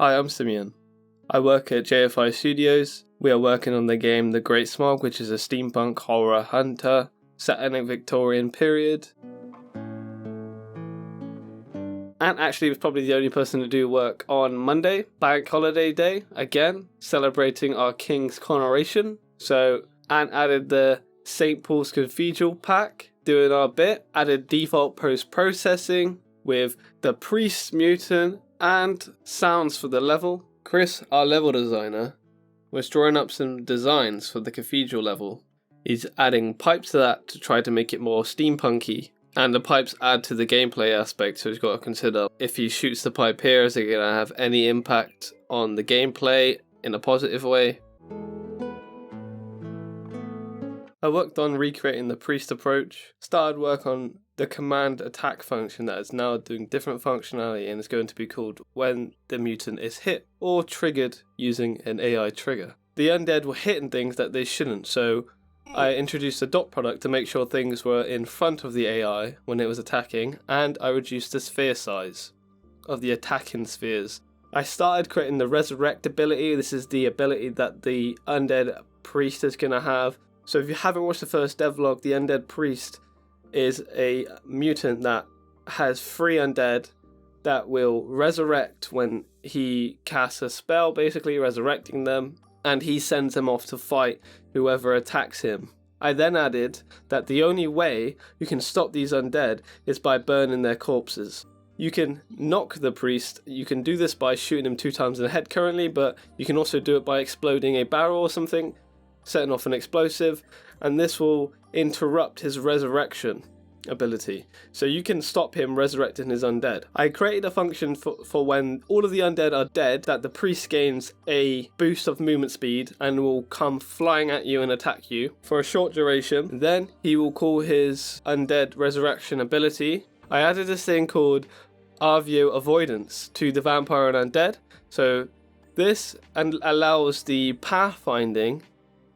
Hi, I'm Simeon. I work at JFI Studios. We are working on the game The Great Smog, which is a steampunk horror hunter set in a Victorian period. Ant actually was probably the only person to do work on Monday, Bank Holiday Day, again, celebrating our King's coronation. So Ant added the St. Paul's Cathedral pack, doing our bit, added default post-processing with the priest mutant and sounds for the level. Chris, our level designer, was drawing up some designs for the cathedral level. He's adding pipes to that to try to make it more steampunky. And the pipes add to the gameplay aspect, so he's got to consider if he shoots the pipe here, is it going to have any impact on the gameplay in a positive way? I worked on recreating the priest approach, started work on the command attack function that is now doing different functionality and is going to be called when the mutant is hit or triggered using an AI trigger. The undead were hitting things that they shouldn't, so I introduced a dot product to make sure things were in front of the AI when it was attacking, and I reduced the sphere size of the attacking spheres. I started creating the resurrect ability. This is the ability that the undead priest is going to have. So if you haven't watched the first devlog, the undead priest is a mutant that has 3 undead that will resurrect when he casts a spell, basically resurrecting them, and he sends them off to fight whoever attacks him. I then added that the only way you can stop these undead is by burning their corpses. You can knock the priest, you can do this by shooting him 2 times in the head currently, but you can also do it by exploding a barrel or something, setting off an explosive, and this will interrupt his resurrection ability. So you can stop him resurrecting his undead. I created a function for when all of the undead are dead that the priest gains a boost of movement speed and will come flying at you and attack you for a short duration. Then he will call his undead resurrection ability. I added this thing called Arvio avoidance to the vampire and undead. So this allows the pathfinding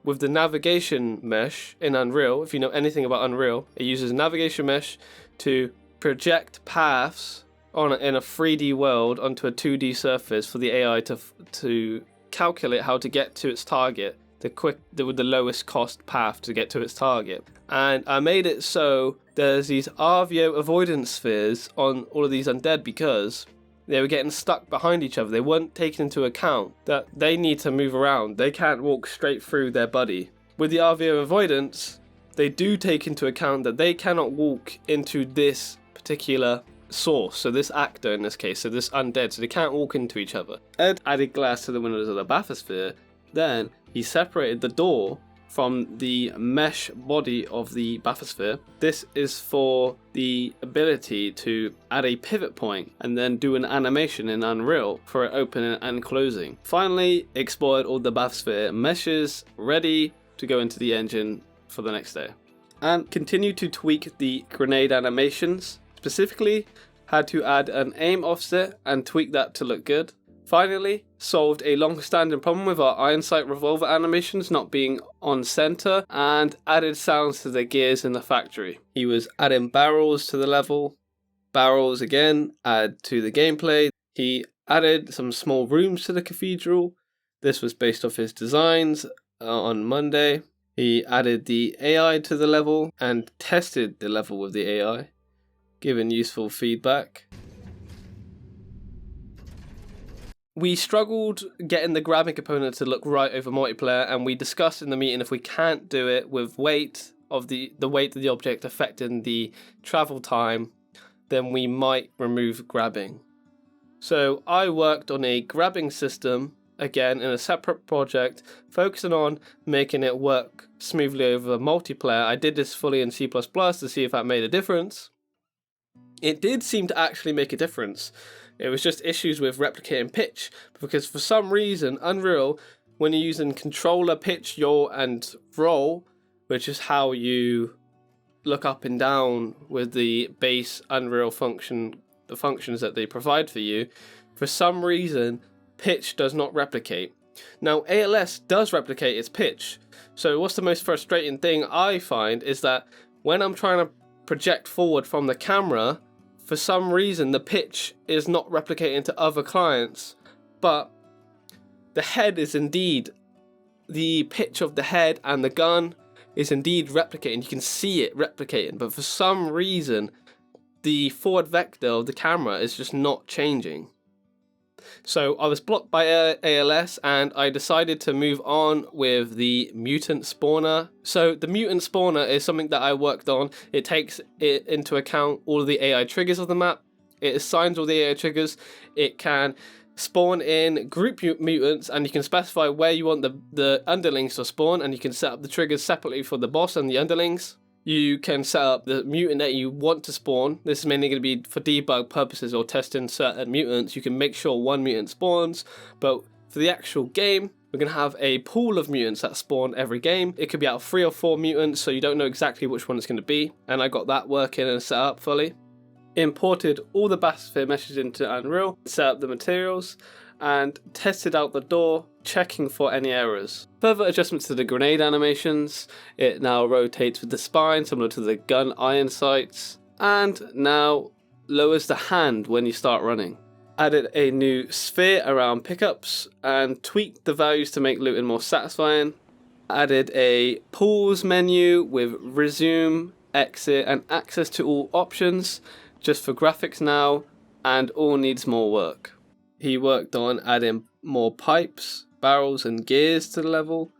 with the navigation mesh in Unreal. If you know anything about Unreal, it uses navigation mesh to project paths in a 3D world onto a 2D surface for the AI to calculate how to get to its target, with the lowest cost path to get to its target. And I made it so there's these Arvio avoidance spheres on all of these undead because they were getting stuck behind each other. They weren't taking into account that they need to move around. They can't walk straight through their buddy. With the Arvio avoidance, they do take into account that they cannot walk into this particular source. So this actor in this case, so this undead, so they can't walk into each other. Ed added glass to the windows of the bathysphere. Then he separated the door from the mesh body of the bathysphere. This is for the ability to add a pivot point and then do an animation in Unreal for it opening and closing. Finally, exported all the bathysphere meshes, ready to go into the engine for the next day. And continue to tweak the grenade animations. Specifically, had to add an aim offset and tweak that to look good. Finally, solved a long-standing problem with our iron sight revolver animations not being on center and added sounds to the gears in the factory. He was adding barrels to the level. Barrels again add to the gameplay. He added some small rooms to the cathedral. This was based off his designs on Monday. He added the AI to the level and tested the level with the AI, giving useful feedback. We struggled getting the grabbing component to look right over multiplayer, and we discussed in the meeting if we can't do it with weight of the weight of the object affecting the travel time, then we might remove grabbing. So I worked on a grabbing system, again in a separate project, focusing on making it work smoothly over multiplayer. I did this fully in C++ to see if that made a difference. It did seem to actually make a difference. It was just issues with replicating pitch, because for some reason Unreal, when you're using controller pitch, yaw and roll, which is how you look up and down with the base Unreal function, the functions that they provide for you, for some reason pitch does not replicate. Now ALS does replicate its pitch, so what's the most frustrating thing I find is that when I'm trying to project forward from the camera, for some reason the pitch is not replicating to other clients, but the head is indeed, the pitch of the head and the gun is indeed replicating. You can see it replicating, but for some reason, the forward vector of the camera is just not changing. So I was blocked by ALS and I decided to move on with the mutant spawner. So the mutant spawner is something that I worked on. It takes it into account all of the AI triggers of the map. It assigns all the AI triggers. It can spawn in group mutants, and you can specify where you want the underlings to spawn, and you can set up the triggers separately for the boss and the underlings. You can set up the mutant that you want to spawn. This is mainly going to be for debug purposes or testing certain mutants. You can make sure one mutant spawns, but for the actual game, we're going to have a pool of mutants that spawn every game. It could be out of 3 or 4 mutants, so you don't know exactly which one it's going to be, and I got that working and set up fully. Imported all the bathysphere meshes into Unreal, set up the materials, and tested out the door, checking for any errors. Further adjustments to the grenade animations. It now rotates with the spine, similar to the gun iron sights, and now lowers the hand when you start running. Added a new sphere around pickups, and tweaked the values to make looting more satisfying. Added a pause menu with resume, exit, and access to all options, just for graphics now, and all needs more work. He worked on adding more pipes, barrels and gears to the level,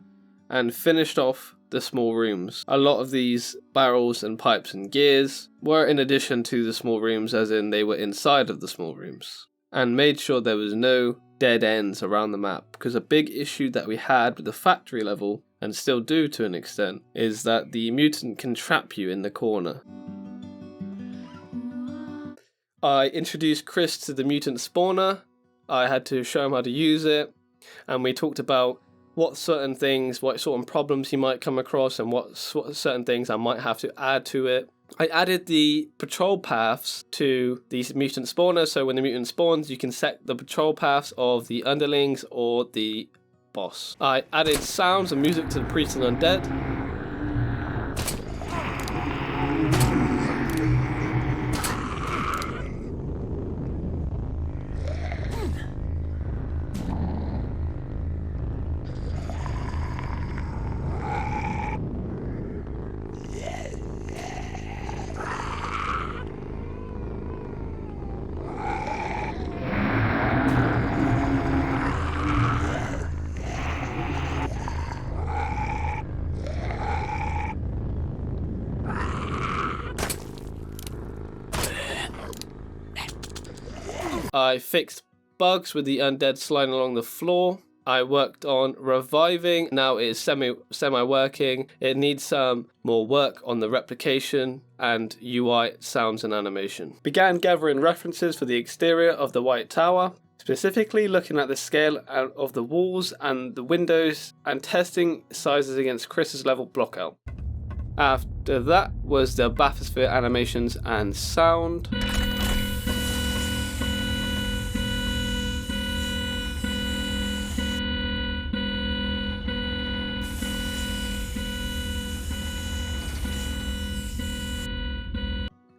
and finished off the small rooms. A lot of these barrels and pipes and gears were in addition to the small rooms, as in they were inside of the small rooms, and made sure there was no dead ends around the map, because a big issue that we had with the factory level, and still do to an extent, is that the mutant can trap you in the corner. I introduced Chris to the mutant spawner. I had to show him how to use it, and we talked about what sort of problems he might come across, and what certain things I might have to add to it. I added the patrol paths to these mutant spawners, so when the mutant spawns, you can set the patrol paths of the underlings or the boss. I added sounds and music to the priest and undead. I fixed bugs with the undead sliding along the floor. I worked on reviving. Now it is semi-working. It needs some more work on the replication and UI sounds and animation. Began gathering references for the exterior of the White Tower, specifically looking at the scale of the walls and the windows and testing sizes against Chris's level blockout. After that was the bathysphere animations and sound.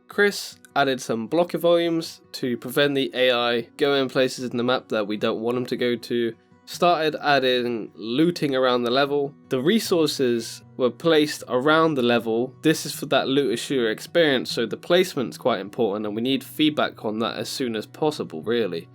Chris added some blocker volumes to prevent the AI going places in the map that we don't want them to go to. Started adding looting around the level. The resources were placed around the level. This is for that loot assure experience, so the placement's quite important and we need feedback on that as soon as possible, really.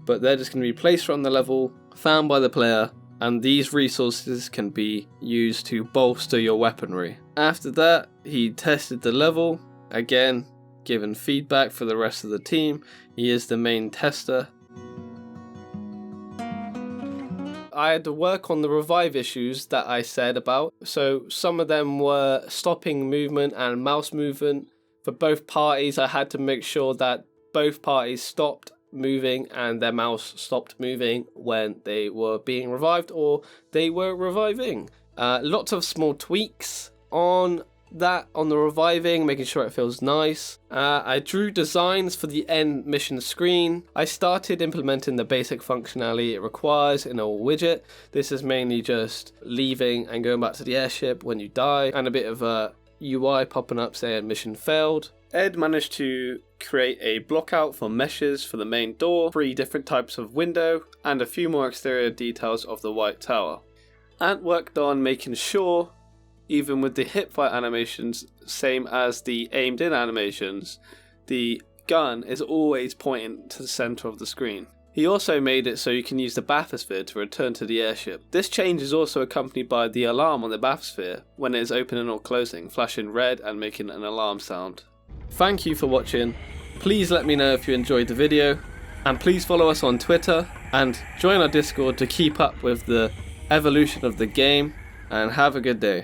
But they're just going to be placed around the level, found by the player, and these resources can be used to bolster your weaponry. After that, he tested the level, again, given feedback for the rest of the team. He is the main tester. I had to work on the revive issues that I said about. So some of them were stopping movement and mouse movement. For both parties, I had to make sure that both parties stopped moving and their mouse stopped moving when they were being revived or they were reviving. Lots of small tweaks on the reviving, making sure it feels nice. I drew designs for the end mission screen. I started implementing the basic functionality it requires in a widget. This is mainly just leaving and going back to the airship when you die, and a bit of UI popping up saying mission failed. Ed managed to create a block out for meshes for the main door, 3 different types of window, and a few more exterior details of the White Tower. Ant worked on making sure, even with the hip fire animations, same as the aimed in animations, the gun is always pointing to the center of the screen. He also made it so you can use the bathysphere to return to the airship. This change is also accompanied by the alarm on the bathysphere when it is opening or closing, flashing red and making an alarm sound. Thank you for watching. Please let me know if you enjoyed the video, and please follow us on Twitter and join our Discord to keep up with the evolution of the game, and have a good day.